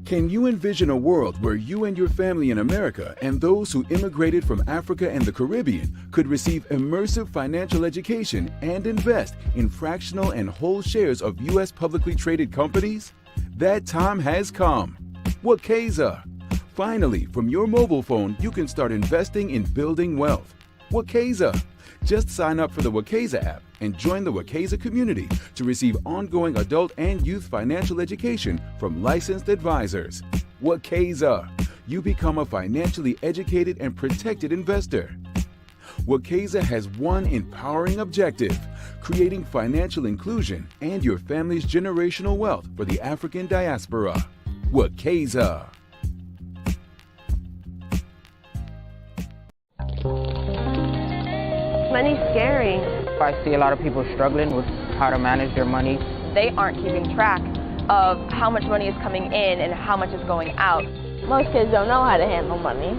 Can you envision a world where you and your family in America and those who immigrated from Africa and the Caribbean could receive immersive financial education and invest in fractional and whole shares of U.S. publicly traded companies? That time has come. Wakeza. Finally, from your mobile phone, you can start investing in building wealth. Wakeza. Just sign up for the Wakeza app and join the Wakeza community to receive ongoing adult and youth financial education from licensed advisors. Wakeza. You become a financially educated and protected investor. Wakeza has one empowering objective: creating financial inclusion and your family's generational wealth for the African diaspora. Wakeza. Money's scary. I see a lot of people struggling with how to manage their money. They aren't keeping track of how much money is coming in and how much is going out. Most kids don't know how to handle money.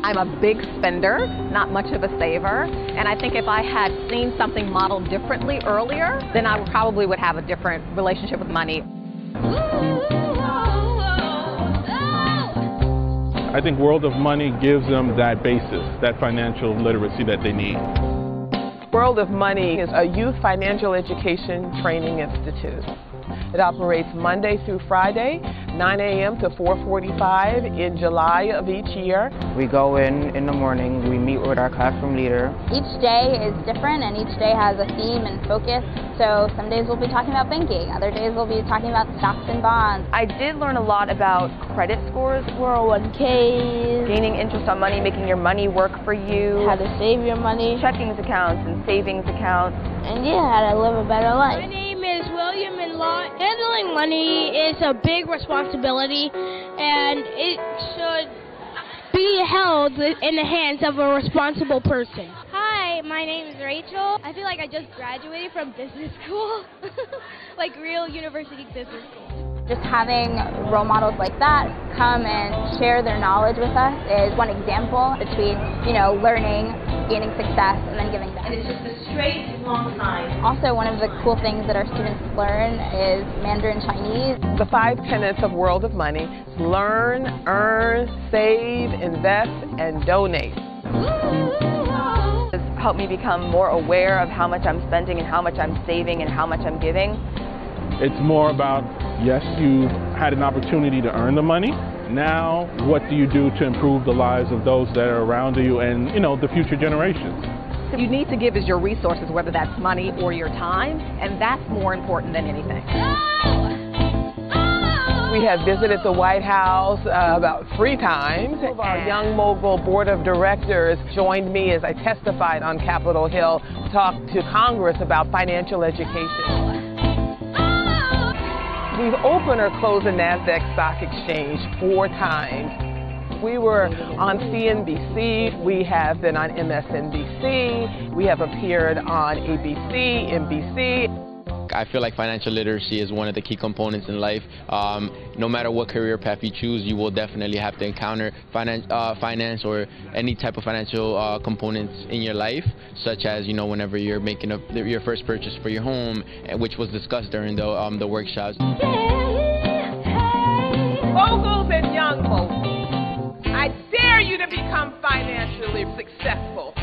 I'm a big spender, not much of a saver, and I think if I had seen something modeled differently earlier, then I probably would have a different relationship with money. I think World of Money gives them that basis, that financial literacy that they need. World of Money is a youth financial education training institute. It operates Monday through Friday, 9 a.m. to 4:45 in July of each year. We go in the morning, we meet with our classroom leader. Each day is different and each day has a theme and focus. So some days we'll be talking about banking, other days we'll be talking about stocks and bonds. I did learn a lot about credit scores, 401ks, gaining interest on money, making your money work for you, how to save your money, checkings accounts and savings accounts, and yeah, how to live a better life. My name is William and Law. Handling money is a big responsibility, and it should be held in the hands of a responsible person. Hi, my name is Rachel. I feel like I just graduated from business school, like real university business school. Just having role models like that come and share their knowledge with us is one example between, learning, gaining success, and then giving back. And it's just a straight, long time. Also, one of the cool things that our students learn is Mandarin Chinese. The 5 tenets of World of Money: learn, earn, save, invest, and donate. It's helped me become more aware of how much I'm spending and how much I'm saving and how much I'm giving. It's more about, yes, you had an opportunity to earn the money. Now, what do you do to improve the lives of those that are around you and, the future generations? You need to give is your resources, whether that's money or your time, and that's more important than anything. We have visited the White House about 3 times. Our Young Mogul Board of Directors joined me as I testified on Capitol Hill to talk to Congress about financial education. We've opened or closed the NASDAQ Stock Exchange 4 times. We were on CNBC, we have been on MSNBC, we have appeared on ABC, NBC. I feel like financial literacy is one of the key components in life. No matter what career path you choose, you will definitely have to encounter finance or any type of financial components in your life, such as, whenever you're making your first purchase for your home, which was discussed during the workshops. Moguls and young moguls, I dare you to become financially successful.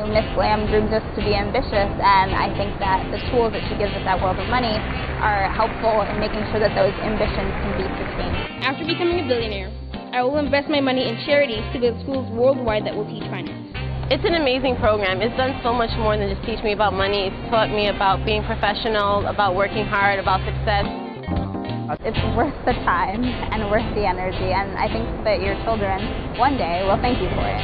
Miss Lamb grooms us to be ambitious, and I think that the tools that she gives us at World of Money are helpful in making sure that those ambitions can be sustained. After becoming a billionaire, I will invest my money in charities to build schools worldwide that will teach finance. It's an amazing program. It's done so much more than just teach me about money. It's taught me about being professional, about working hard, about success. It's worth the time and worth the energy, and I think that your children one day will thank you for it.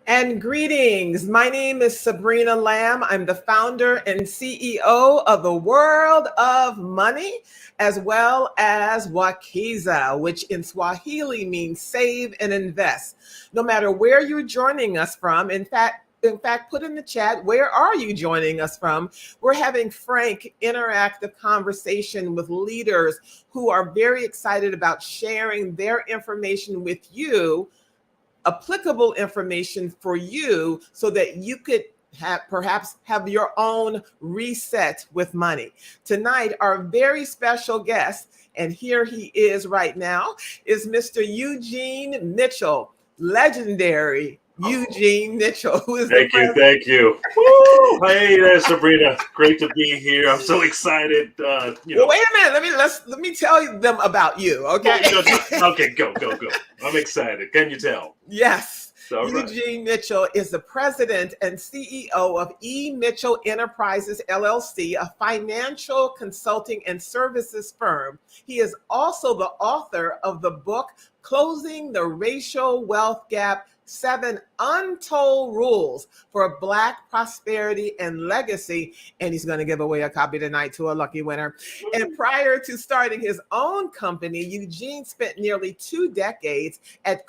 And greetings. My name is Sabrina Lamb. I'm the founder and CEO of the World of Money, as well as Wakeza, which in Swahili means save and invest. No matter where you're joining us from, in fact, put in the chat, where are you joining us from? We're having frank, interactive conversation with leaders who are very excited about sharing their information with you applicable information for you so that you could perhaps have your own reset with money. Tonight, our very special guest, and here he is right now, is Mr. Eugene Mitchell, legendary Eugene Mitchell, who is Thank you. Woo! Hey there, Sabrina. Great to be here. I'm so excited. Well, wait a minute. Let me tell them about you, okay? Okay, go. I'm excited. Can you tell? Yes. Right. Eugene Mitchell is the president and CEO of E. Mitchell Enterprises, LLC, a financial consulting and services firm. He is also the author of the book, Closing the Racial Wealth Gap, 7 Untold Rules for Black Prosperity and Legacy. And he's going to give away a copy tonight to a lucky winner. And prior to starting his own company, Eugene spent nearly 2 decades as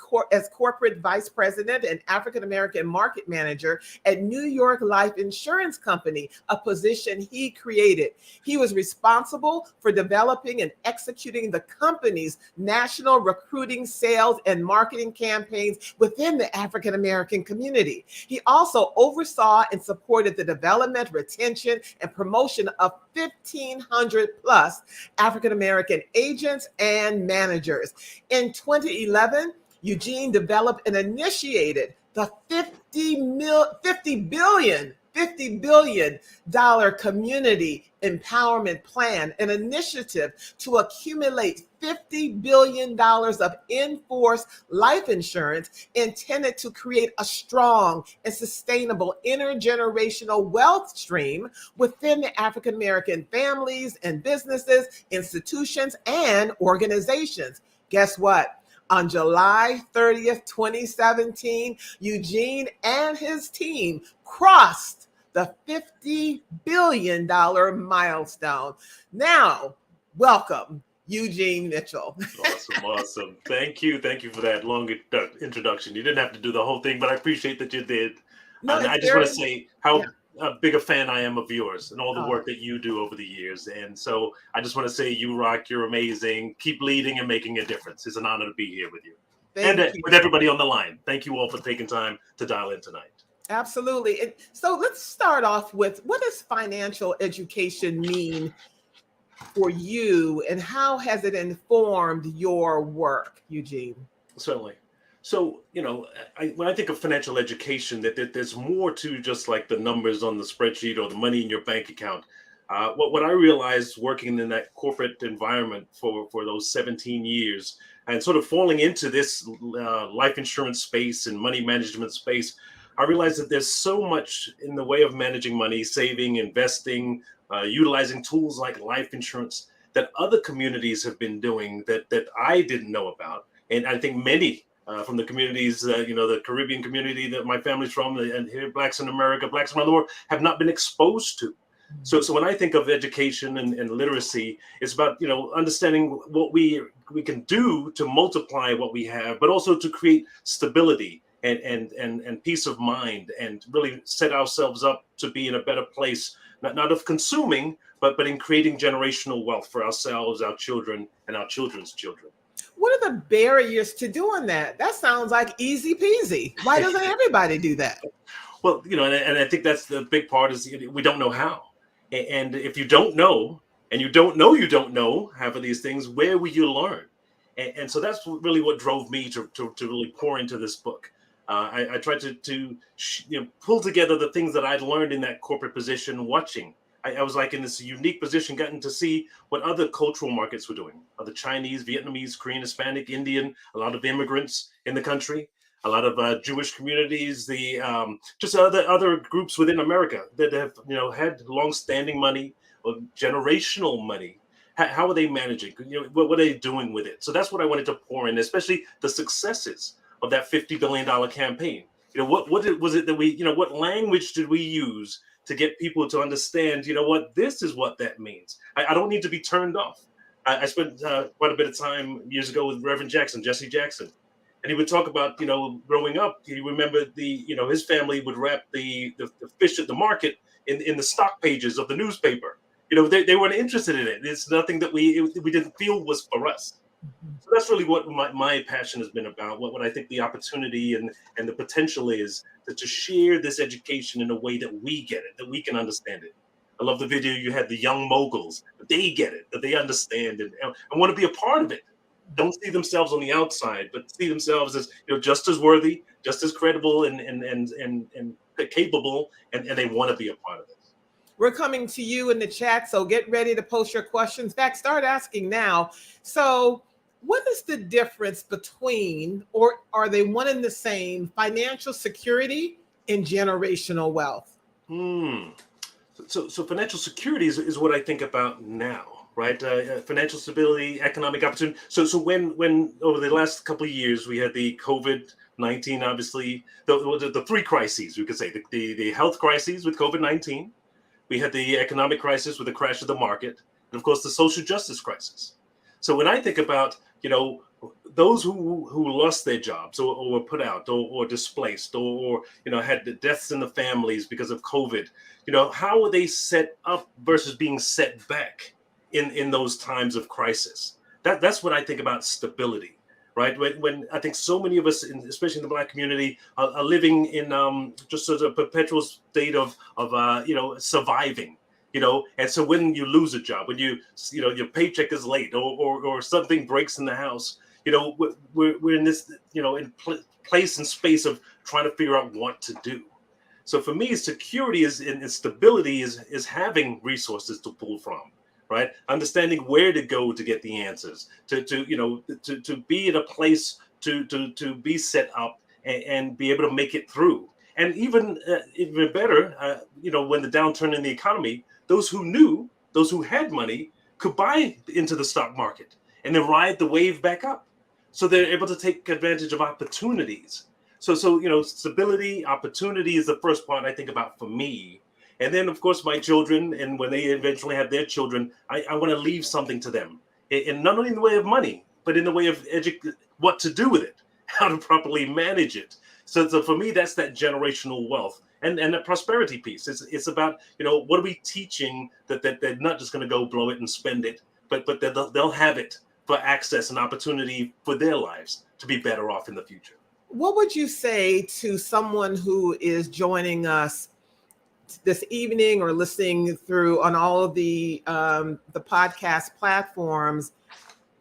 corporate vice president and African-American market manager at New York Life Insurance Company, a position he created. He was responsible for developing and executing the company's national recruiting, sales, and marketing campaigns within the African-American community. He also oversaw and supported the development, retention, and promotion of 1,500 plus African-American agents and managers. In 2011, Eugene developed and initiated the $50 billion community empowerment plan, an initiative to accumulate $50 billion of in-force life insurance intended to create a strong and sustainable intergenerational wealth stream within the African-American families and businesses, institutions, and organizations. Guess what? On July 30th, 2017, Eugene and his team crossed the $50 billion milestone. Now, welcome, Eugene Mitchell. Awesome. Thank you for that long introduction. You didn't have to do the whole thing, but I appreciate that you did. No, I just want to say how big a fan I am of yours and all the work that you do over the years. And so I just want to say you rock, you're amazing. Keep leading and making a difference. It's an honor to be here with you. With everybody on the line. Thank you all for taking time to dial in tonight. Absolutely. And so let's start off with, what does financial education mean for you, and how has it informed your work, Eugene? Certainly. So, when I think of financial education, that there's more to just like the numbers on the spreadsheet or the money in your bank account. What I realized working in that corporate environment for those 17 years and sort of falling into this life insurance space and money management space, I realized that there's so much in the way of managing money, saving, investing, utilizing tools like life insurance that other communities have been doing that I didn't know about. And I think many from the communities, the Caribbean community that my family's from, and here, Blacks in America, Blacks around the world, have not been exposed to. So when I think of education and literacy, it's about, understanding what we can do to multiply what we have, but also to create stability and peace of mind, and really set ourselves up to be in a better place, not of consuming, but in creating generational wealth for ourselves, our children, and our children's children. What are the barriers to doing that? That sounds like easy peasy. Why doesn't everybody do that? Well, and I think that's the big part, is we don't know how. And if you don't know, and you don't know half of these things, where will you learn? And so that's really what drove me to really pour into this book. I tried to pull together the things that I'd learned in that corporate position, watching. I was like in this unique position, getting to see what other cultural markets were doing. Other Chinese, Vietnamese, Korean, Hispanic, Indian, a lot of immigrants in the country, a lot of Jewish communities, the just other groups within America that have had long-standing money or generational money. How are they managing? What are they doing with it? So that's what I wanted to pour in, especially the successes of that $50 billion campaign. What was it that we, what language did we use to get people to understand, this is what that means. I don't need to be turned off. I spent quite a bit of time years ago with Reverend Jesse Jackson. And he would talk about, growing up, he remembered his family would wrap the fish at the market in the stock pages of the newspaper. They weren't interested in it. It's nothing that we didn't feel was for us. So that's really what my passion has been about, what I think the opportunity and the potential is to share this education in a way that we get it, that we can understand it. I love the video you had, the young moguls, that they get it, that they understand it and want to be a part of it. Don't see themselves on the outside, but see themselves as just as worthy, just as credible and capable, and they want to be a part of it. We're coming to you in the chat, so get ready to post your questions. In fact, start asking now. So what is the difference between, or are they one and the same, financial security and generational wealth? So financial security is what I think about now, right? Financial stability, economic opportunity. So when over the last couple of years we had the COVID-19, obviously the three crises, we could say the health crises with COVID-19, we had the economic crisis with the crash of the market, and of course the social justice crisis. So when I think about those who lost their jobs or were put out or displaced or had the deaths in the families because of COVID, how were they set up versus being set back in those times of crisis? That's what I think about stability, right? When I think so many of us, especially in the Black community, are living in just sort of a perpetual state of surviving. And so when you lose a job, when your paycheck is late or something breaks in the house, we're in this place and space of trying to figure out what to do. So for me, security and stability is having resources to pull from, right? Understanding where to go to get the answers, to be in a place to be set up and be able to make it through. And even better, when the downturn in the economy, those who had money could buy into the stock market and then ride the wave back up. So they're able to take advantage of opportunities. So stability, opportunity is the first part I think about for me. And then, of course, my children, and when they eventually have their children, I want to leave something to them. And not only in the way of money, but in the way of what to do with it, how to properly manage it. So for me, that's that generational wealth and the prosperity piece. It's about, what are we teaching that they're not just going to go blow it and spend it, but they'll have it for access and opportunity for their lives to be better off in the future. What would you say to someone who is joining us this evening or listening through on all of the podcast platforms?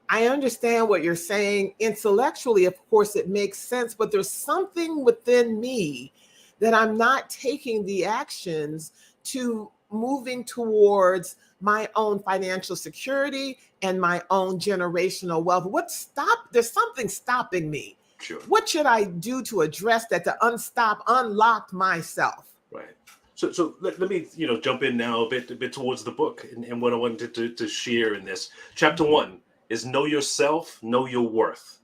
I understand what you're saying. Intellectually, of course, it makes sense, but there's something within me that I'm not taking the actions to moving towards my own financial security and my own generational wealth. There's something stopping me. Sure. What should I do to address that, to unlock myself? Right. So let me jump in now a bit towards the book and what I wanted to share in this. Chapter 1 is know yourself, know your worth.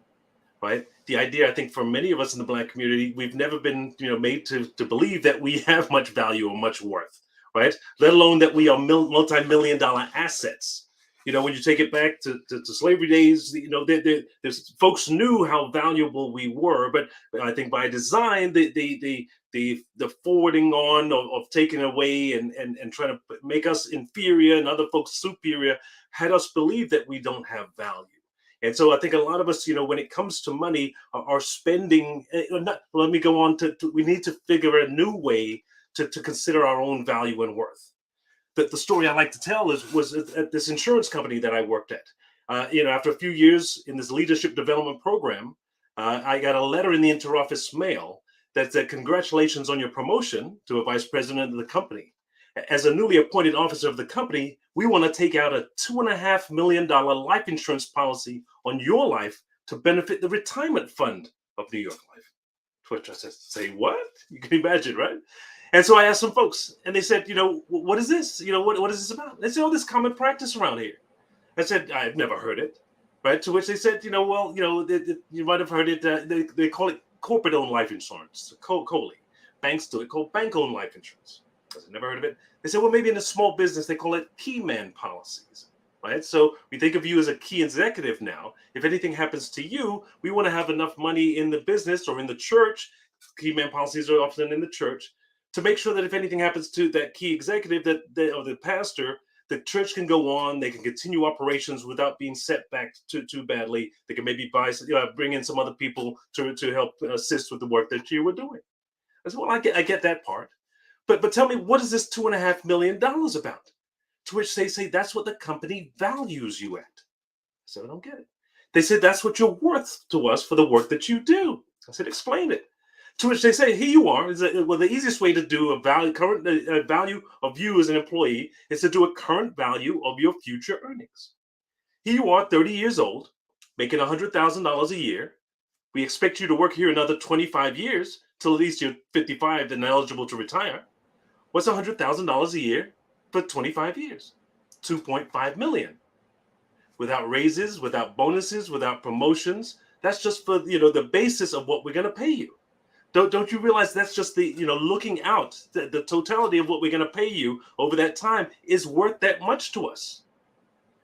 Right. The idea, I think, for many of us in the Black community, we've never been made to believe that we have much value or much worth. Right. Let alone that we are multi-million-dollar assets. When you take it back to slavery days, there's folks knew how valuable we were, but I think by design, the forwarding on of taking away and trying to make us inferior and other folks superior had us believe that we don't have value. And so I think a lot of us, when it comes to money, are spending. Let me go on we need to figure a new way to consider our own value and worth. The story I like to tell was at this insurance company that I worked at. After a few years in this leadership development program, I got a letter in the interoffice mail that said, "Congratulations on your promotion to a vice president of the company. As a newly appointed officer of the company, we want to take out a $2.5 million life insurance policy on your life to benefit the retirement fund of New York Life." To which I said, "Say what?" You can imagine, right? And so I asked some folks, and they said, "What is this? What is this about?" They said, "Oh, this common practice around here." I said, "I've never heard it." Right? To which they said, you might have heard it. They call it corporate-owned life insurance, COLI. Banks do it called bank-owned life insurance. I said, never heard of it. They said, well, maybe in a small business they call it key man policies. Right? So we think of you as a key executive now. If anything happens to you, we want to have enough money in the business or in the church. Key man policies are often in the church, to make sure that if anything happens to that key executive or the pastor, the church can go on. They can continue operations without being set back too badly. They can maybe bring in some other people to help assist with the work that you were doing. I said, well, I get that part. But tell me, what is this $2.5 million about? To which they say, that's what the company values you at. I said, I don't get it. They said, that's what you're worth to us for the work that you do. I said, explain it. To which they say, here you are. Well, the easiest way to do current value of you as an employee is to do a current value of your future earnings. Here you are, 30 years old, making $100,000 a year. We expect you to work here another 25 years till at least you're 55 and eligible to retire. What's $100,000 a year for 25 years? $2.5 million. Without raises, without bonuses, without promotions. That's just for the basis of what we're going to pay you. Don't you realize that's just the looking out, the totality of what we're going to pay you over that time is worth that much to us.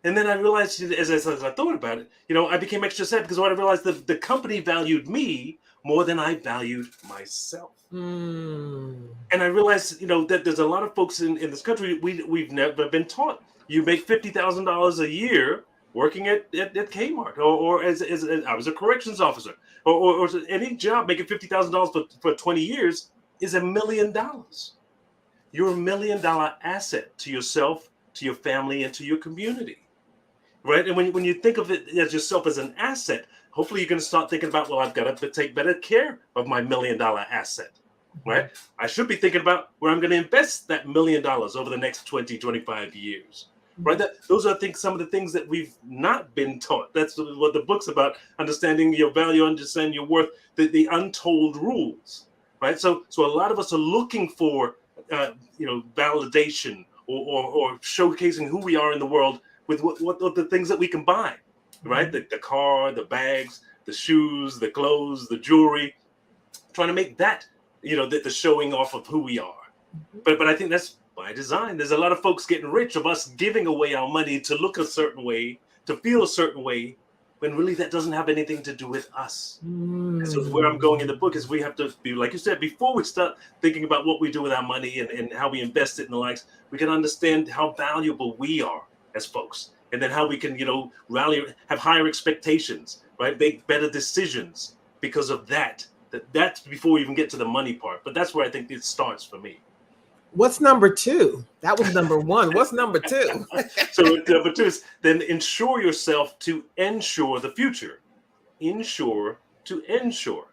And then I realized, as I thought about it, I became extra sad because when I realized that the company valued me more than I valued myself. And I realized, that there's a lot of folks in this country, we've never been taught. You make $50,000 a year working at Kmart, or as I was a corrections officer, or any job making $50,000 for 20 years is $1 million. You're $1 million asset to yourself, to your family, and to your community, right? And when you think of it as yourself as an asset, hopefully you're going to start thinking about, well, I've got to take better care of my $1 million asset, right? I should be thinking about where I'm going to invest that $1 million over the next 20, 25 years. Right. Those are, I think, some of the things that we've not been taught. That's what the book's about: understanding your value, understanding your worth, the untold rules. Right. So a lot of us are looking for, validation or showcasing who we are in the world with what the things that we can buy. Right. The car, the bags, the shoes, the clothes, the jewelry, trying to make that, the showing off of who we are. But I think that's by design. There's a lot of folks getting rich of us giving away our money to look a certain way, to feel a certain way, when really that doesn't have anything to do with us. And so where I'm going in the book is we have to be, like you said, before we start thinking about what we do with our money and how we invest it and the likes, we can understand how valuable we are as folks. And then how we can, rally, have higher expectations, right? Make better decisions because of that. That's before we even get to the money part. But that's where I think it starts for me. What's number two? That was number one. What's number two? So number two is then insure yourself to ensure the future. Insure to ensure.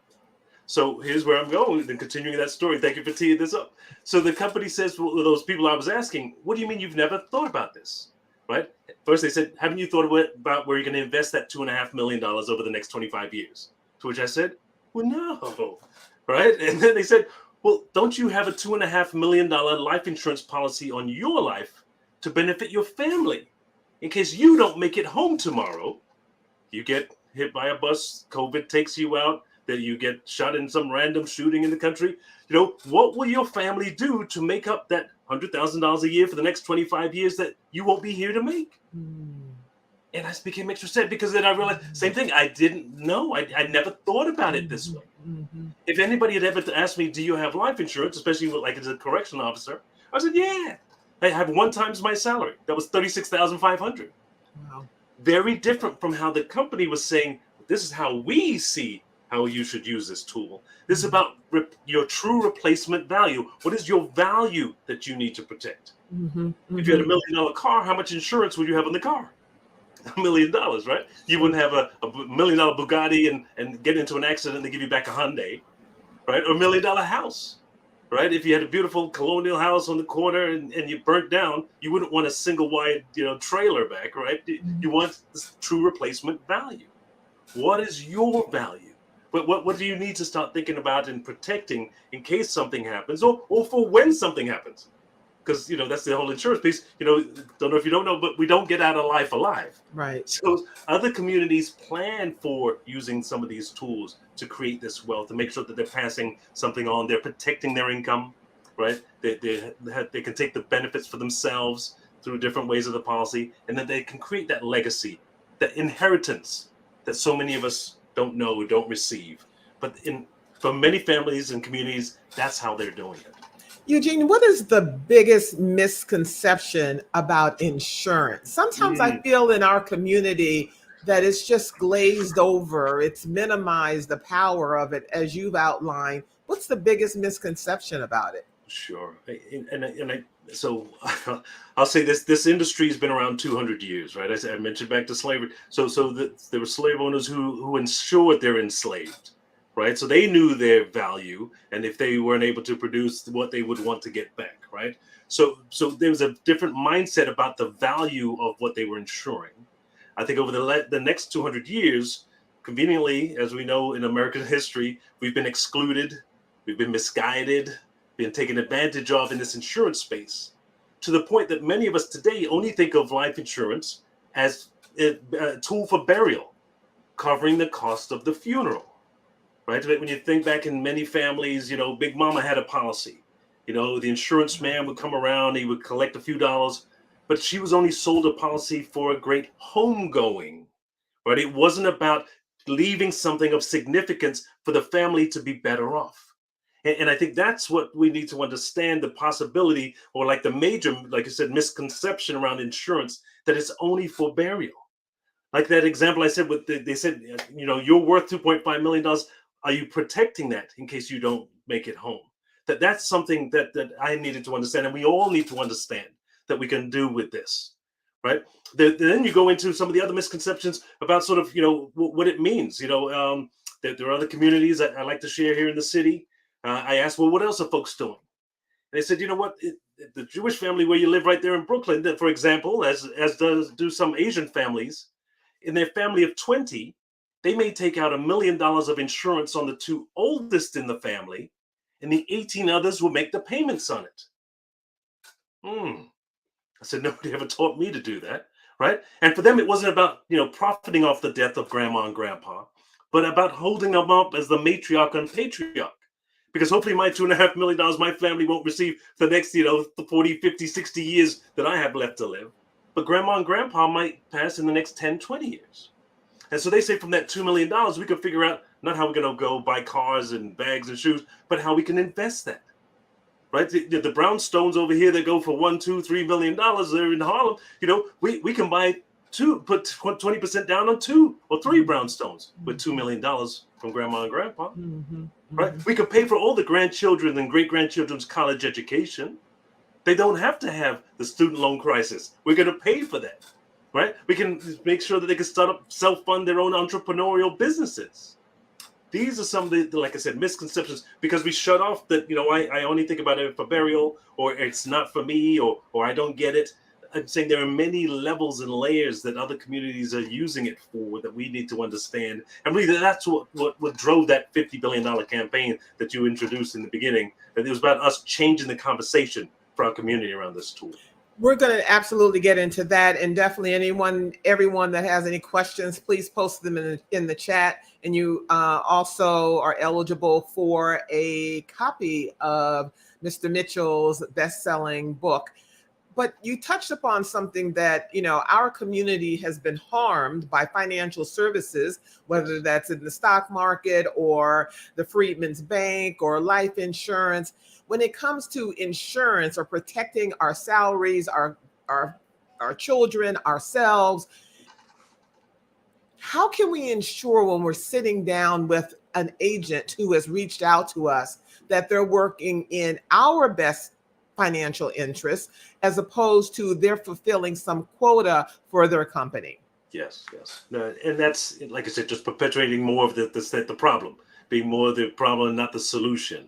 So here's where I'm going and continuing that story. Thank you for teeing this up. So the company says, well, those people I was asking, what do you mean you've never thought about this? Right? First they said, haven't you thought about where you're going to invest that $2.5 million over the next 25 years? To which I said, well, no. Right? And then they said, well, don't you have a $2.5 million life insurance policy on your life to benefit your family in case you don't make it home tomorrow? You get hit by a bus, COVID takes you out, that you get shot in some random shooting in the country. What will your family do to make up that $100,000 a year for the next 25 years that you won't be here to make? And I became extra sad because then I realized, same thing, I didn't know. I never thought about it this way. If anybody had ever asked me, do you have life insurance, especially as a correction officer, I said, yeah. I have 1 times my salary. That was $36,500. Wow. Very different from how the company was saying, this is how we see how you should use this tool. This is about your true replacement value. What is your value that you need to protect? If you had $1 million car, how much insurance would you have on the car? $1 million, right? You wouldn't have a $1 million Bugatti and get into an accident and they give you back a Hyundai, right? Or $1 million house, right? If you had a beautiful colonial house on the corner and you burnt down, you wouldn't want a single wide, trailer back, right? You want this true replacement value. What is your value? What do you need to start thinking about and protecting in case something happens or for when something happens? Because, that's the whole insurance piece. Don't know if you don't know, but we don't get out of life alive. Right. So other communities plan for using some of these tools to create this wealth, to make sure that they're passing something on. They're protecting their income, right? They can take the benefits for themselves through different ways of the policy, and then they can create that legacy, that inheritance that so many of us don't know, don't receive. But for many families and communities, that's how they're doing it. Eugene, what is the biggest misconception about insurance? Sometimes I feel in our community that it's just glazed over, it's minimized the power of it, as you've outlined. What's the biggest misconception about it? Sure. So I'll say this industry has been around 200 years, right? I mentioned back to slavery. There were slave owners who ensured their enslaved, right? So they knew their value, and if they weren't able to produce what they would want to get back, right? So there was a different mindset about the value of what they were insuring. I think over the next 200 years, conveniently, as we know in American history, we've been excluded, we've been misguided, been taken advantage of in this insurance space, to the point that many of us today only think of life insurance as a tool for burial, covering the cost of the funeral, right? When you think back in many families, Big Mama had a policy. The insurance man would come around, he would collect a few dollars, but she was only sold a policy for a great homegoing, right? It wasn't about leaving something of significance for the family to be better off. And I think that's what we need to understand, the possibility, or like the major, like I said, misconception around insurance, that it's only for burial. Like that example I said, they said, you're worth $2.5 million. Are you protecting that in case you don't make it home? That's something that I needed to understand, and we all need to understand that we can do with this, right? Then you go into some of the other misconceptions about sort of, what it means. There are other communities that I like to share here in the city. I asked, well, what else are folks doing? And they said, you know what, the Jewish family where you live right there in Brooklyn, that, for example, as do some Asian families, in their family of 20, they may take out $1 million of insurance on the 2 oldest in the family, and the 18 others will make the payments on it. I said, nobody ever taught me to do that, right? And for them, it wasn't about, profiting off the death of grandma and grandpa, but about holding them up as the matriarch and patriarch. Because hopefully my $2.5 million, my family won't receive the next, the 40, 50, 60 years that I have left to live. But grandma and grandpa might pass in the next 10, 20 years. And so they say from that $2 million, we can figure out not how we're going to go buy cars and bags and shoes, but how we can invest that. Right? The brownstones over here that go for $1, $2, $3 million, they're in Harlem. We can buy put 20% down on 2 or 3 brownstones with $2 million from grandma and grandpa. Right? We could pay for all the grandchildren and great-grandchildren's college education. They don't have to have the student loan crisis. We're going to pay for that, right? We can make sure that they can start up, self-fund their own entrepreneurial businesses. These are some of the, like I said, misconceptions, because we shut off that, I only think about it for burial, or it's not for me, or I don't get it. I'm saying there are many levels and layers that other communities are using it for that we need to understand. And really, that's what drove that $50 billion campaign that you introduced in the beginning. That it was about us changing the conversation for our community around this tool. We're going to absolutely get into that, and definitely everyone that has any questions, please post them in the chat. And you also are eligible for a copy of Mr. Mitchell's best-selling book. But you touched upon something that, our community has been harmed by financial services, whether that's in the stock market or the Freedmen's Bank or life insurance. When it comes to insurance or protecting our salaries, our children, ourselves, how can we ensure when we're sitting down with an agent who has reached out to us that they're working in our best financial interests, as opposed to they're fulfilling some quota for their company? Yes. No, and that's, like I said, just perpetuating more of the problem, being more the problem, not the solution.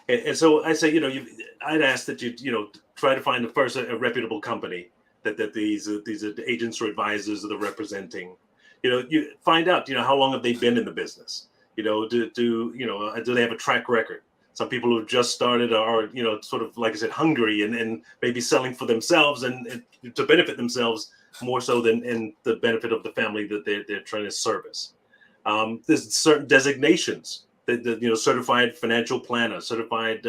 And so I say, I'd ask that you try to find first a reputable company that these agents or advisors that are representing. You find out, how long have they been in the business? Do they have a track record? Some people who just started are, sort of, like I said, hungry and maybe selling for themselves and to benefit themselves more so than in the benefit of the family that they're trying to service. There's certain designations, certified financial planner, certified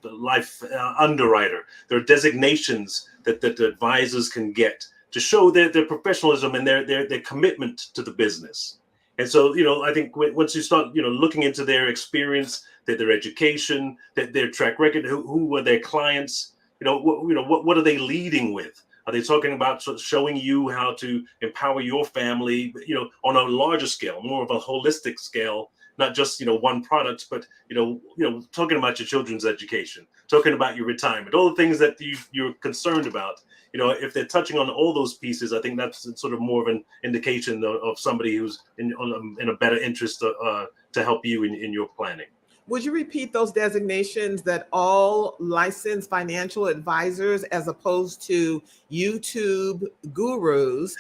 life underwriter. There are designations that the advisors can get to show their professionalism and their commitment to the business. And so, I think once you start, looking into their experience, their education, their track record, who are their clients, what are they leading with? Are they talking about sort of showing you how to empower your family, on a larger scale, more of a holistic scale, not just, one product, but, talking about your children's education, talking about your retirement, all the things that you're concerned about. If they're touching on all those pieces, I think that's sort of more of an indication of somebody who's in a better interest to help you in your planning. Would you repeat those designations that all licensed financial advisors, as opposed to YouTube gurus,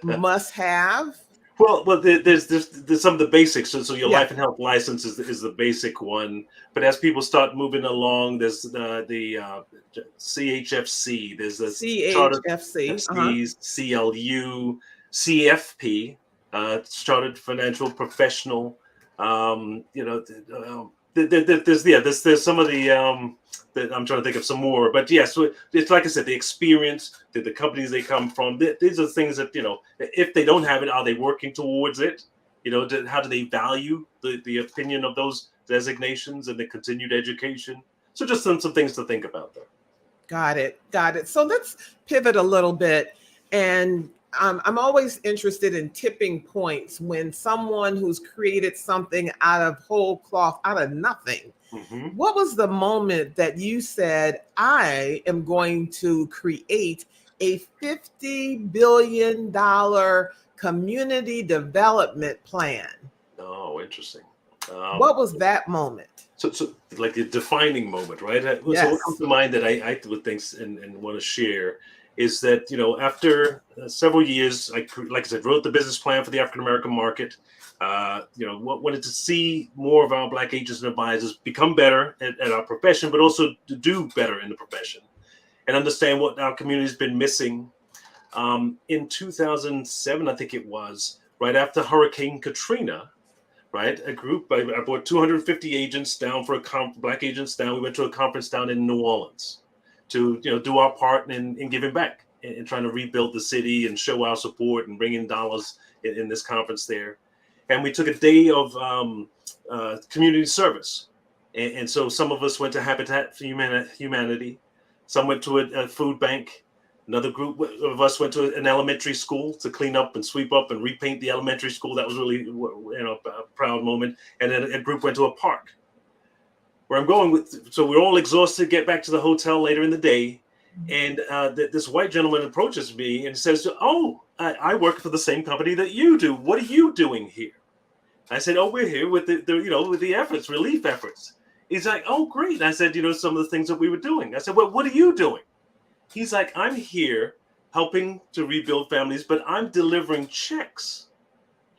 must have? Well, there's some of the basics. So your Yeah. life and health license is the basic one. But as people start moving along, there's the CHFC. There's the Chartered CHFC. FCs, CLU, CFP, Chartered Financial Professional. There's some of the that I'm trying to think of some more. But yes, so it's like I said, the experience, the companies they come from. These are things that, if they don't have it, are they working towards it? How do they value the opinion of those designations and the continued education? So just some things to think about there. Got it. So let's pivot a little bit. And I'm always interested in tipping points when someone who's created something out of whole cloth, out of nothing. Mm-hmm. What was the moment that you said, I am going to create a $50 billion community development plan? Oh, interesting. What was that moment? So like the defining moment, right? Yes. So what comes to mind that I would think and want to share is that, after several years, like I said, wrote the business plan for the African American market. Wanted to see more of our Black agents and advisors become better at our profession, but also to do better in the profession and understand what our community's been missing. In 2007, I think it was, right after Hurricane Katrina, right? I brought 250 agents down for Black agents down. We went to a conference down in New Orleans to, do our part in giving back and trying to rebuild the city and show our support and bring in dollars in this conference there. And we took a day of community service. And so some of us went to Habitat for Humanity. Some went to a food bank. Another group of us went to an elementary school to clean up and sweep up and repaint the elementary school. That was really, a proud moment. And then a group went to a park. Where I'm going with, so we're all exhausted, get back to the hotel later in the day. And this white gentleman approaches me and says, "Oh, I work for the same company that you do. What are you doing here?" I said, "Oh, we're here with with the efforts, relief efforts." He's like, "Oh, great." I said, some of the things that we were doing. I said, "Well, what are you doing?" He's like, "I'm here helping to rebuild families, but I'm delivering checks,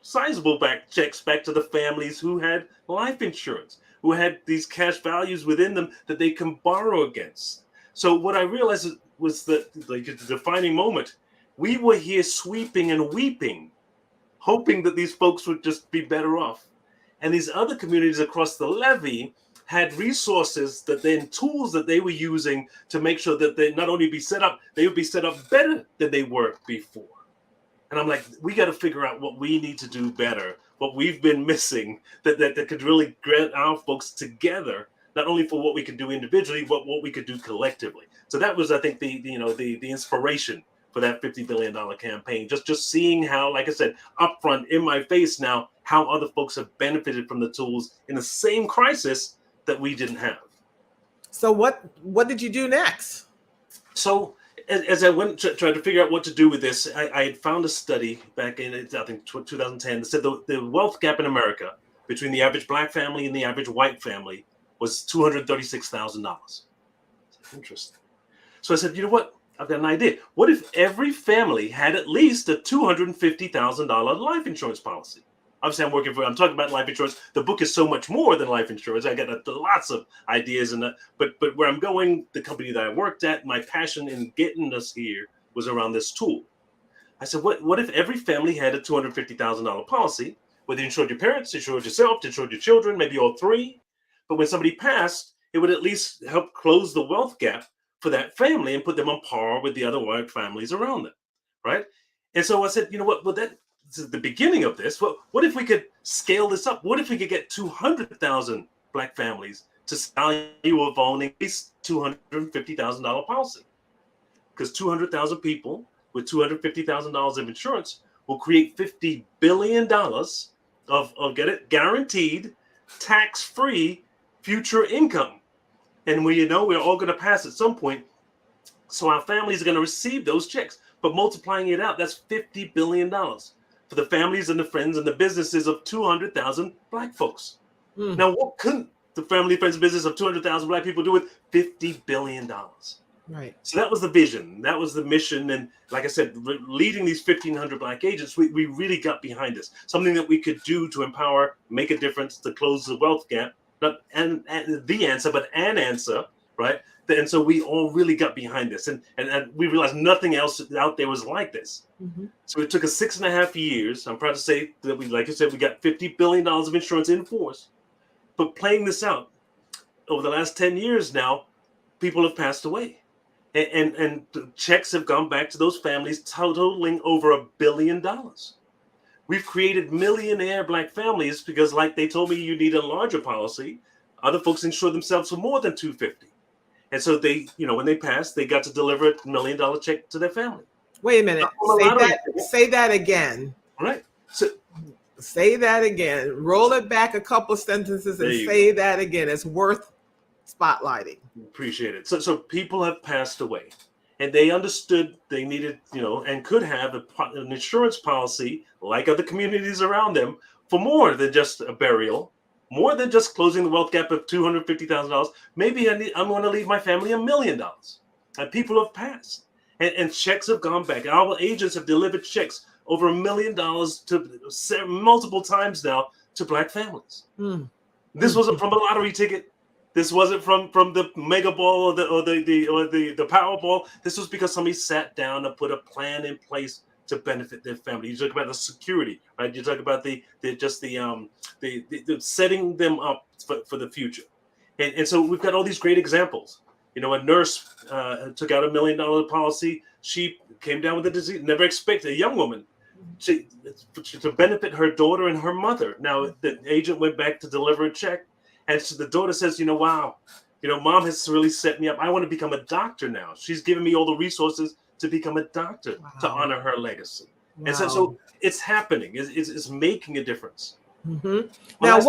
sizable checks back to the families who had life insurance, who had these cash values within them that they can borrow against." So what I realized was that, like, the defining moment, we were here sweeping and weeping, hoping that these folks would just be better off. And these other communities across the levee had resources tools that they were using to make sure that they not only be set up, they would be set up better than they were before. And I'm like, we got to figure out what we need to do better, what we've been missing that could really get our folks together, not only for what we could do individually, but what we could do collectively. So that was, I think, the inspiration for that $50 billion campaign. Just seeing how, like I said, upfront in my face now, how other folks have benefited from the tools in the same crisis that we didn't have. So what did you do next? So as I went to try to figure out what to do with this, I had found a study back in, I think, 2010 that said the wealth gap in America between the average Black family and the average white family was $236,000. Interesting. So I said, you know what? I've got an idea. What if every family had at least a $250,000 life insurance policy? Obviously, I'm talking about life insurance. The book is so much more than life insurance. I got lots of ideas but where I'm going, the company that I worked at, my passion in getting us here was around this tool. I said, what if every family had a $250,000 policy, whether you insured your parents, insured yourself, insured your children, maybe all three, but when somebody passed, it would at least help close the wealth gap for that family and put them on par with the other white families around them, right? And so I said, you know what? Well, this is the beginning of this. What if we could scale this up? What if we could get 200,000 Black families to value of owning at least $250,000 policy? Because 200,000 people with $250,000 of insurance will create $50 billion of get it, guaranteed, tax-free future income. And we're all going to pass at some point. So our families are going to receive those checks. But multiplying it out, that's $50 billion for the families and the friends and the businesses of 200,000 Black folks. Now, what couldn't the family, friends, business of 200,000 Black people do with $50 billion? Right. So that was the vision. That was the mission. And like I said, leading these 1,500 Black agents, we really got behind this. Something that we could do to empower, make a difference, to close the wealth gap. Not and the answer, but an answer, right? And so we all really got behind this. And we realized nothing else out there was like this. So it took us 6.5 years. I'm proud to say that we, like I said, we got $50 billion of insurance in force. But playing this out over the last 10 years now, people have passed away. And the checks have gone back to those families totaling over $1 billion. We've created millionaire Black families because, like they told me, you need a larger policy. Other folks insure themselves for more than $250,000. And so they, when they passed, they got to deliver $1 million check to their family. Wait a minute. Say that again. All right. So say that again. Roll it back a couple sentences and say that again. It's worth spotlighting. Appreciate it. So people have passed away, and they understood they needed, and could have an insurance policy like other communities around them for more than just a burial, more than just closing the wealth gap of $250,000. Maybe I'm going to leave my family $1 million. And people have passed, and checks have gone back. Our agents have delivered checks over $1 million to multiple times now to Black families. This wasn't from a lottery ticket. This wasn't from the Mega Ball or the Powerball. This was because somebody sat down and put a plan in place to benefit their family. You talk about the security, right? You talk about the setting them up for the future. And so we've got all these great examples. A nurse took out $1 million policy. She came down with a disease, never expected, a young woman, to benefit her daughter and her mother. Now, the agent went back to deliver a check. And so the daughter says, wow, mom has really set me up. I want to become a doctor now. She's giving me all the resources to become a doctor to honor her legacy. And so it's happening. It's making a difference. Now,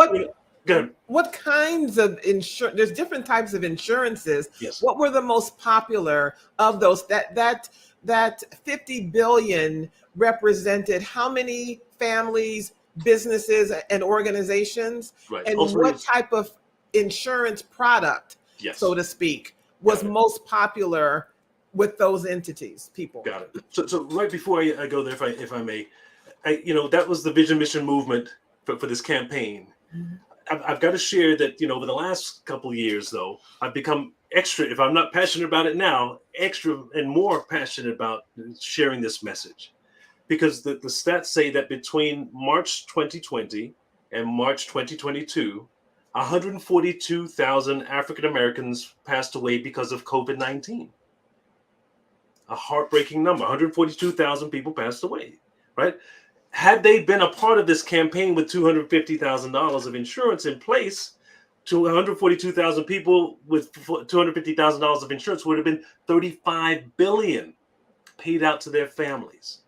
what kinds of insurance? There's different types of insurances. Yes. What were the most popular of those? That 50 billion represented how many families, businesses, and organizations? Right. And Also, what type of insurance product, so to speak, was most popular with those entities, people? Got it. So right before I go there, if I may, that was the vision mission movement for this campaign. I've got to share that, over the last couple of years, though, I've become extra, if I'm not passionate about it now, extra and more passionate about sharing this message. Because the stats say that between March 2020 and March 2022, 142,000 African Americans passed away because of COVID-19. A heartbreaking number. 142,000 people passed away, right? Had they been a part of this campaign with $250,000 of insurance in place, to 142,000 people with $250,000 of insurance would have been $35 billion paid out to their families.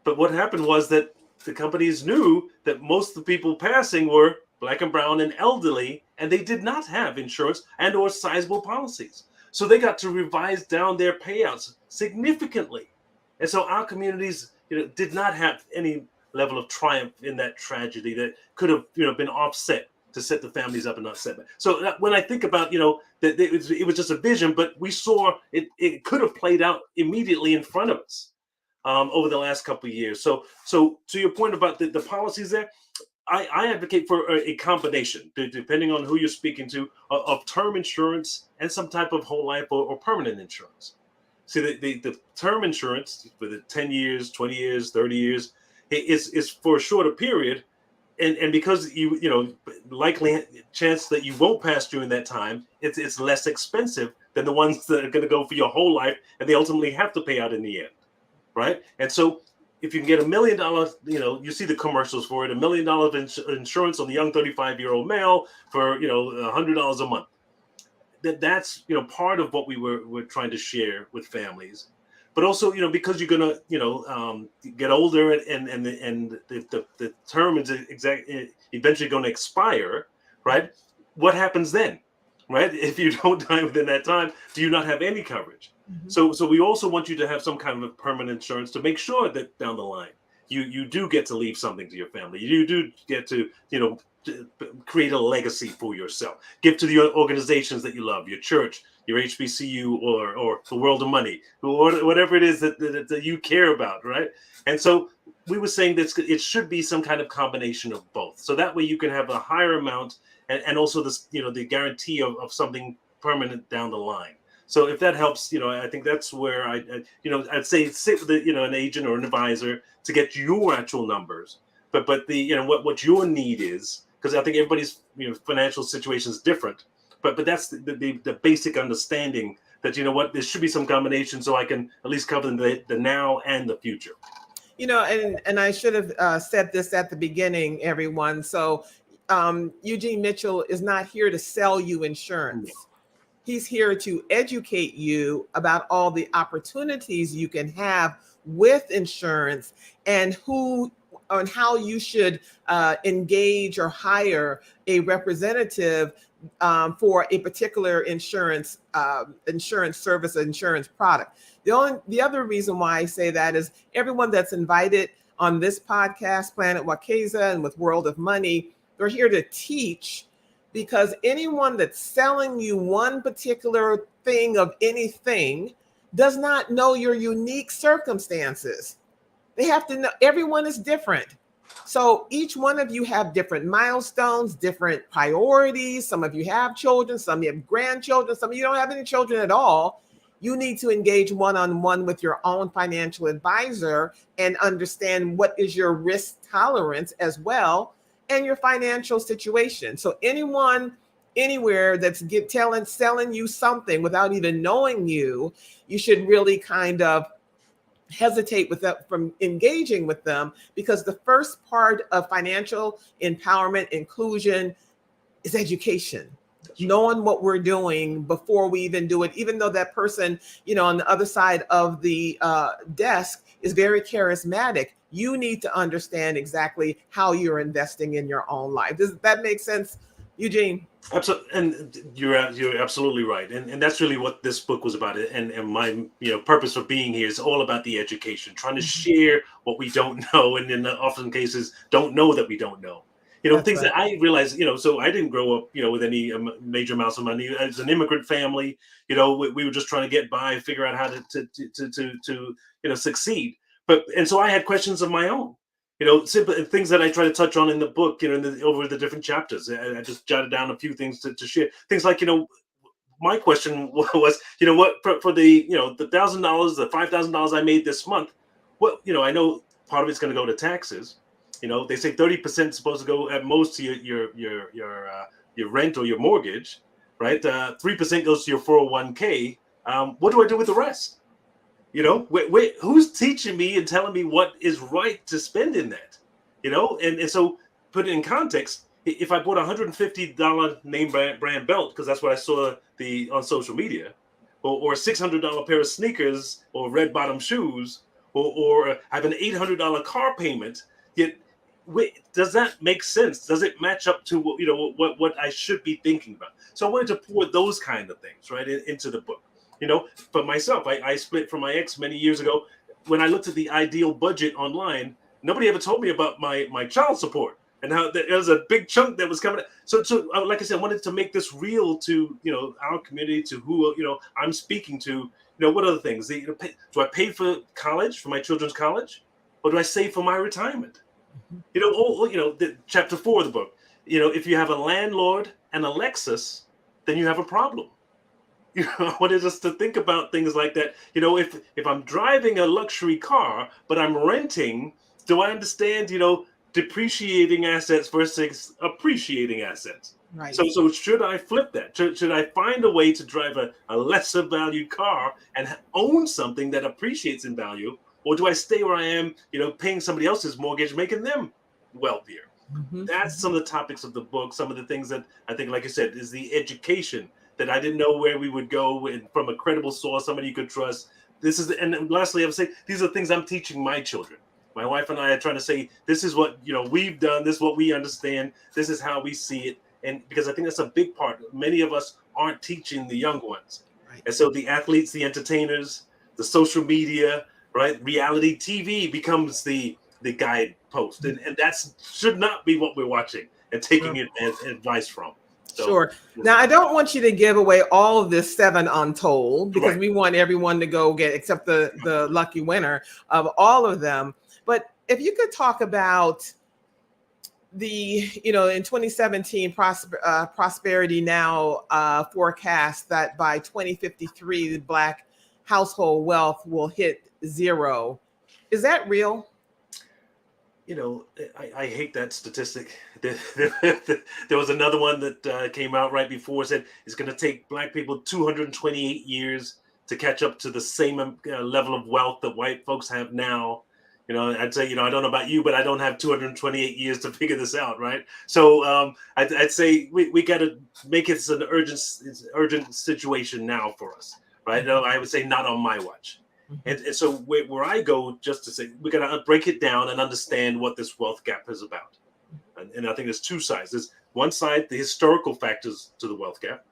But what happened was that the companies knew that most of the people passing were Black and brown and elderly, and they did not have insurance and or sizable policies. So they got to revise down their payouts significantly. And so our communities, did not have any level of triumph in that tragedy that could have, been offset to set the families up and not set back. So when I think about, that it was just a vision, but we saw it could have played out immediately in front of us over the last couple of years. So to your point about the policies there, I advocate for a combination, depending on who you're speaking to, of term insurance and some type of whole life or permanent insurance. See, the term insurance for the 10 years, 20 years, 30 years is for a shorter period. And because you likely chance that you won't pass during that time, it's less expensive than the ones that are going to go for your whole life, and they ultimately have to pay out in the end, right? And so if you can get $1 million, you see the commercials for it, $1 million insurance on the young 35-year-old male for, $100 a month. That's part of what we're trying to share with families, but also because you're gonna get older and the term is eventually going to expire, right? What happens then, right? If you don't die within that time, do you not have any coverage? Mm-hmm. So we also want you to have some kind of permanent insurance to make sure that down the line you do get to leave something to your family. You do get to to create a legacy for yourself. Give to the organizations that you love, your church, your HBCU, or the World of Money, or whatever it is that you care about, right? And so we were saying that it should be some kind of combination of both. So that way you can have a higher amount and also this, the guarantee of something permanent down the line. So if that helps, I think that's where I'd say sit with an agent or an advisor to get your actual numbers, but the what your need is, because I think everybody's financial situation is different, but that's the basic understanding that there should be some combination so I can at least cover the now and the future. And I should have said this at the beginning, everyone. So Eugene Mitchell is not here to sell you insurance. He's here to educate you about all the opportunities you can have with insurance and how you should engage or hire a representative for a particular insurance service, insurance product. The other reason why I say that is everyone that's invited on this podcast, Planet Wakeza and with World of Money, they're here to teach, because anyone that's selling you one particular thing of anything does not know your unique circumstances. They have to know everyone is different. So each one of you have different milestones, different priorities. Some of you have children, some of you have grandchildren, some of you don't have any children at all. You need to engage one-on-one with your own financial advisor and understand what is your risk tolerance as well and your financial situation. So anyone, anywhere that's selling you something without even knowing you should really kind of hesitate with that from engaging with them, because the first part of financial empowerment, inclusion is education. Knowing what we're doing before we even do it, even though that person, on the other side of the desk is very charismatic, you need to understand exactly how you're investing in your own life. Does that make sense, Eugene? Absolutely, and you're absolutely right, and that's really what this book was about. And my purpose for being here is all about the education, trying to share what we don't know, and in often cases don't know that we don't know. That's things right. That I realized, so I didn't grow up, with any major amounts of money. As an immigrant family, we were just trying to get by, figure out how to succeed. And so I had questions of my own, simple things that I try to touch on in the book, over the different chapters. I just jotted down a few things to share. Things like, my question was, what for the $1,000, the $5,000 I made this month, I know part of it's going to go to taxes. They say 30% is supposed to go at most to your rent or your mortgage, right? 3% goes to your 401k. What do I do with the rest? Who's teaching me and telling me what is right to spend in that? And so put it in context. If I bought a $150 name brand belt, because that's what I saw on social media, or a $600 pair of sneakers or red bottom shoes, or I have an $800 car payment, yet does that make sense? Does it match up to what I should be thinking about? So I wanted to pour those kind of things right into the book. For myself, I split from my ex many years ago. When I looked at the ideal budget online, nobody ever told me about my child support and how there was a big chunk that was coming. So like I said, I wanted to make this real to our community, to who I'm speaking to. What other things? Do I pay for college, for my children's college, or do I save for my retirement? The chapter 4 of the book. If you have a landlord and a Lexus, then you have a problem. I wanted us to think about things like that. If I'm driving a luxury car, but I'm renting, do I understand, depreciating assets versus appreciating assets? Right. So should I flip that? Should I find a way to drive a lesser valued car and own something that appreciates in value or do I stay where I am, paying somebody else's mortgage, making them wealthier? That's some of the topics of the book. Some of the things that I think, like I said, is the education that I didn't know where we would go, and from a credible source, somebody you could trust. And lastly, I would say these are things I'm teaching my children. My wife and I are trying to say, this is what we've done. This is what we understand. This is how we see it. And because I think that's a big part. Many of us aren't teaching the young ones. Right. And so the athletes, the entertainers, the social media, right? Reality TV becomes the guidepost. And that should not be what we're watching and taking it as advice from. So, sure. Now, I don't want you to give away all of this 7 Untold, because we want everyone to go get, except the lucky winner of all of them. But if you could talk about the, in 2017, Prosperity Now forecast that by 2053, the Black household wealth will hit 0. Is that real? I hate that statistic. There was another one that came out right before, said it's going to take Black people 228 years to catch up to the same level of wealth that white folks have now. I'd say, I don't know about you, but I don't have 228 years to figure this out, right? So I'd say we got to make it an urgent situation now for us, right? No, I would say not on my watch. And so where I go, just to say, we got to break it down and understand what this wealth gap is about. And I think there's 2 sides. There's one side, the historical factors to the wealth gap,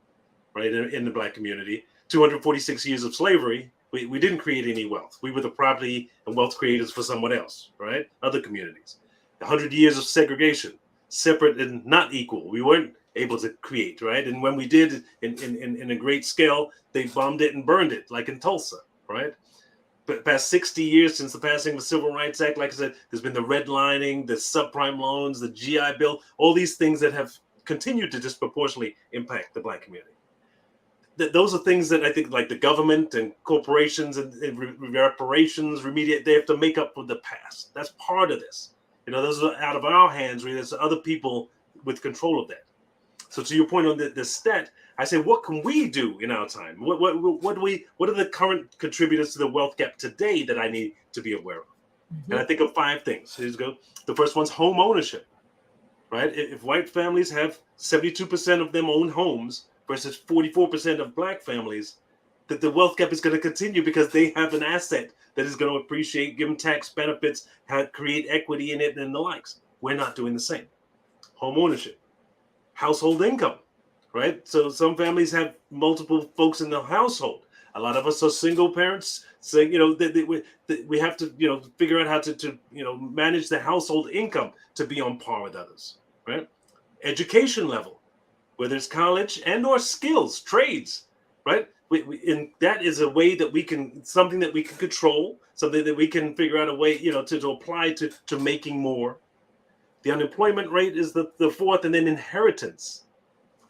right, in the Black community. 246 years of slavery, we didn't create any wealth. We were the property and wealth creators for someone else, right? Other communities. 100 years of segregation, separate and not equal. We weren't able to create, right? And when we did in a great scale, they bombed it and burned it, like in Tulsa, right? But past 60 years since the passing of the Civil Rights Act, like I said, there's been the redlining, the subprime loans, the GI Bill, all these things that have continued to disproportionately impact the Black community. Those are things that I think, like the government and corporations and reparations, remediate, they have to make up for the past. That's part of this. Those are out of our hands. Really, there's other people with control of that. So to your point on the stat, I say, what can we do in our time? What are the current contributors to the wealth gap today that I need to be aware of? And I think of 5 things. Here's go. The first one's home ownership, right? If white families have 72% of them own homes versus 44% of Black families, that the wealth gap is going to continue because they have an asset that is going to appreciate, give them tax benefits, create equity in it, and the likes. We're not doing the same. Home ownership. Household income, right? So some families have multiple folks in the household. A lot of us are single parents, saying, we have to, figure out how to manage the household income to be on par with others, right? Education level, whether it's college and or skills, trades, right? And that is a way that something that we can control, something that we can figure out a way, to apply to making more. The unemployment rate is the 4th, and then inheritance.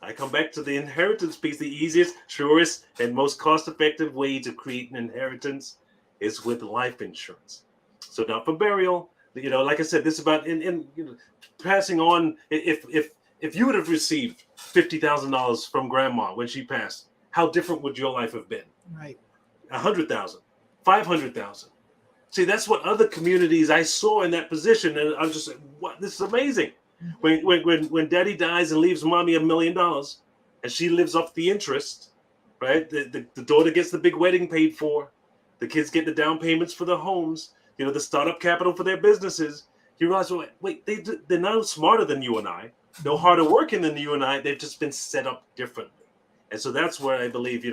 I come back to the inheritance piece. The easiest, surest, and most cost-effective way to create an inheritance is with life insurance. So not for burial. Like I said, this is about passing on. If you would have received $50,000 from grandma when she passed, how different would your life have been? Right. 100,000, 500,000. See, that's what other communities I saw in that position, and I'm just like, "What? This is amazing." When Daddy dies and leaves Mommy $1 million, and she lives off the interest, right? The daughter gets the big wedding paid for, the kids get the down payments for their homes, the startup capital for their businesses. You realize, wait, they're not smarter than you and I, no harder working than you and I. They've just been set up differently, and so that's where I believe,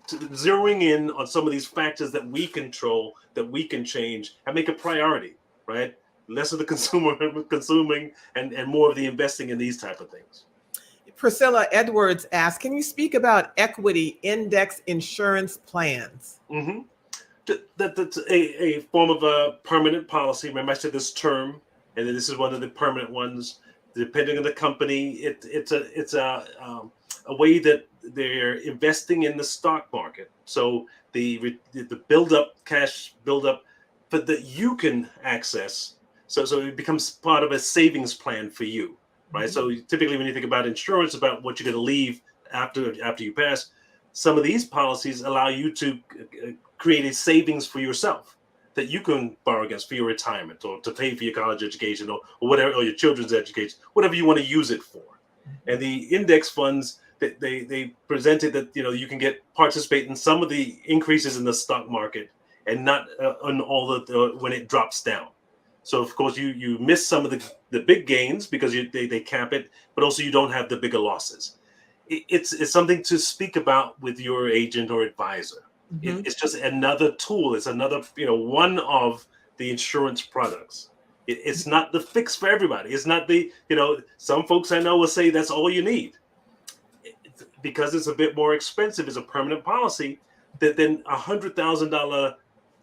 zeroing in on some of these factors that we control, that we can change, and make a priority, right? Less of the consuming and more of the investing in these type of things. Priscilla Edwards asks, can you speak about equity index insurance plans? That's a form of a permanent policy. Remember, I said this term, and then this is one of the permanent ones. Depending on the company, it's a way that they're investing in the stock market. So the cash buildup, but that you can access. So it becomes part of a savings plan for you, right? So typically when you think about insurance, about what you're going to leave after you pass, some of these policies allow you to create a savings for yourself that you can borrow against for your retirement or to pay for your college education or whatever, or your children's education, whatever you want to use it for. And the index funds, they presented that, you know, you can participate in some of the increases in the stock market and not on all the when it drops down. So of course you miss some of the big gains because they cap it, but also you don't have the bigger losses. It's something to speak about with your agent or advisor. It's just another tool. It's another, you know, one of the insurance products. It's not the fix for everybody. It's not the, you know, some folks I know will say that's all you need. Because it's a bit more expensive as a permanent policy, that then $100,000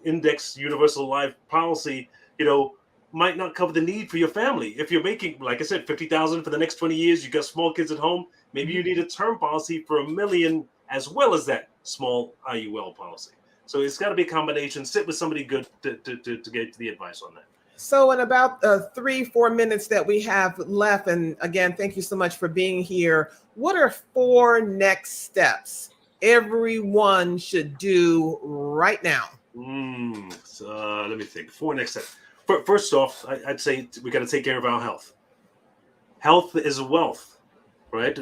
index universal life policy, you know, might not cover the need for your family. If you're making, like I said, $50,000 for the next 20 years, you got small kids at home, maybe you need a term policy for $1 million as well as that small IUL policy. So it's got to be a combination. Sit with somebody good to get the advice on that. So in about 3-4 minutes that we have left, and again, thank you so much for being here. What are 4 next steps everyone should do right now? Let me think. 4 next steps. First off, I'd say we got to take care of our health. Health is wealth, right?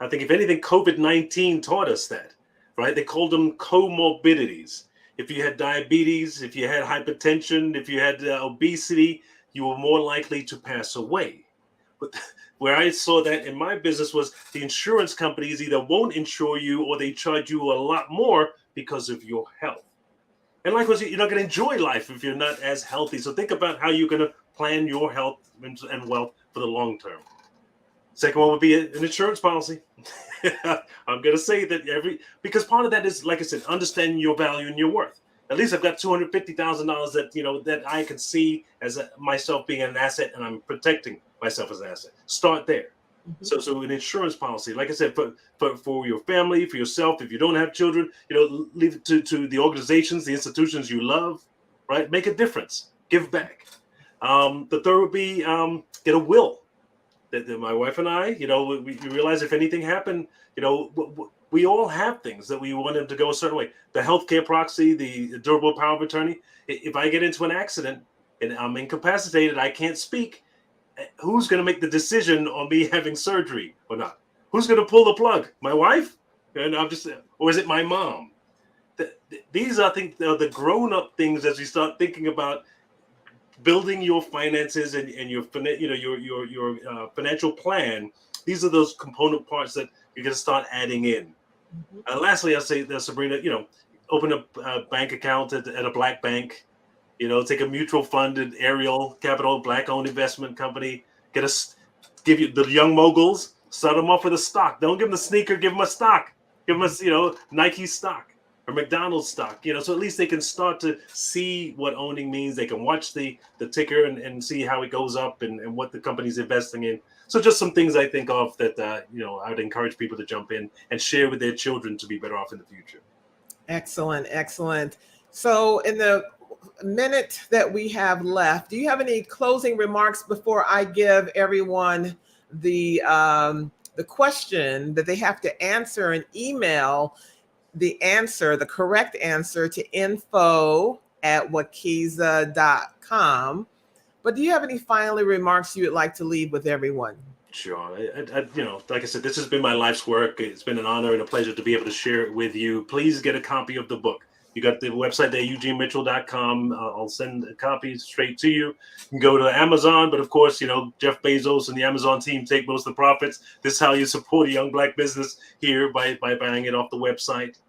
I think if anything, COVID-19 taught us that, right? They called them comorbidities. If you had diabetes, if you had hypertension, if you had obesity, you were more likely to pass away. But where I saw that in my business was the insurance companies either won't insure you or they charge you a lot more because of your health. And likewise, you're not going to enjoy life if you're not as healthy. So think about how you're going to plan your health and wealth for the long term. Second one would be an insurance policy. I'm going to say that because part of that is, like I said, understanding your value and your worth. At least I've got $250,000 that, you know, that I can see as myself being an asset, and I'm protecting myself as an asset. Start there. So an insurance policy, like I said, for your family, for yourself, if you don't have children, you know, leave it to the organizations, the institutions you love, right? Make a difference. Give back. The third would be get a will. That my wife and I, you know, we realize if anything happened, you know, we all have things that we want them to go a certain way. The healthcare proxy, the durable power of attorney. If I get into an accident and I'm incapacitated, I can't speak. Who's going to make the decision on me having surgery or not? Who's going to pull the plug? My wife? And or is it my mom? These, I think, are the grown-up things as we start thinking about building your finances and your financial plan. These are those component parts that you're going to start adding in. Lastly, I'll say that, Sabrina, you know, open a bank account at a black bank. You know, take a mutual fund at Ariel Capital, black-owned investment company. Give you the young moguls, start them off with a stock. Don't give them the sneaker, give them a stock. Give them you know, Nike stock or McDonald's stock. You know, so at least they can start to see what owning means. They can watch the ticker and see how it goes up and what the company's investing in. So just some things I think of that you know, I would encourage people to jump in and share with their children to be better off in the future. Excellent, excellent. So in the minute that we have left, do you have any closing remarks before I give everyone the question that they have to answer and email the correct answer to info@wakiza.com? But do you have any final remarks you would like to leave with everyone? Sure. You know, like I said, this has been my life's work. It's been an honor and a pleasure to be able to share it with you. Please get a copy of the book. You got the website there, eugenemitchell.com. I'll send a copy straight to you. You can go to Amazon, but of course, you know, Jeff Bezos and the Amazon team take most of the profits. This is how you support a young black business here by buying it off the website.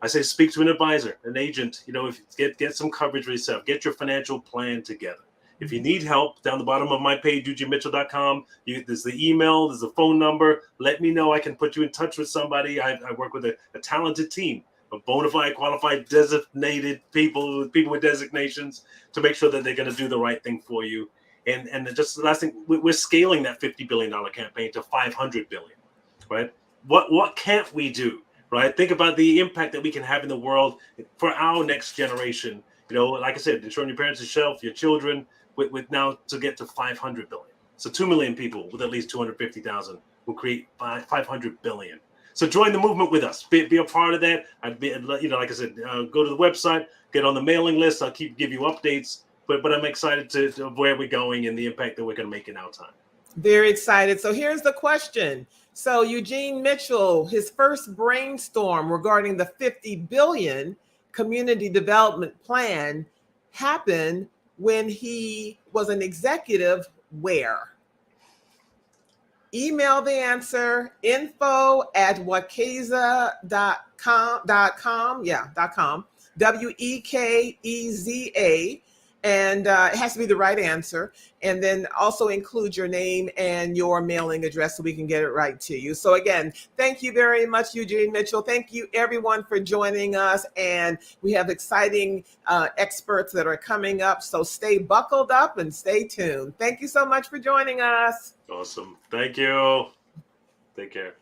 I say speak to an advisor, an agent. You know, get some coverage for yourself. Get your financial plan together. If you need help, down the bottom of my page, eugenemitchell.com, there's the email, there's the phone number. Let me know. I can put you in touch with somebody. I work with a talented team of bona fide, qualified, designated people with designations to make sure that they're going to do the right thing for you. And just the last thing, we're scaling that $50 billion campaign to $500 billion, right? What can't we do, right? Think about the impact that we can have in the world for our next generation. You know, like I said, insuring your parents, yourself, your children, with now to get to 500 billion. So 2 million people with at least 250,000 will create 500 billion. So join the movement with us. Be a part of that. I'd be, like I said, go to the website, get on the mailing list. I'll give you updates. But I'm excited to where we're going and the impact that we're going to make in our time. Very excited. So here's the question. So Eugene Mitchell, his first brainstorm regarding the 50 billion community development plan happened when he was an executive where? Email the answer, info@wekeza.com. Yeah, .com. WEKEZA. And it has to be the right answer. And then also include your name and your mailing address so we can get it right to you. So again, thank you very much, Eugene Mitchell. Thank you everyone for joining us. And we have exciting experts that are coming up. So stay buckled up and stay tuned. Thank you so much for joining us. Awesome. Thank you. Take care.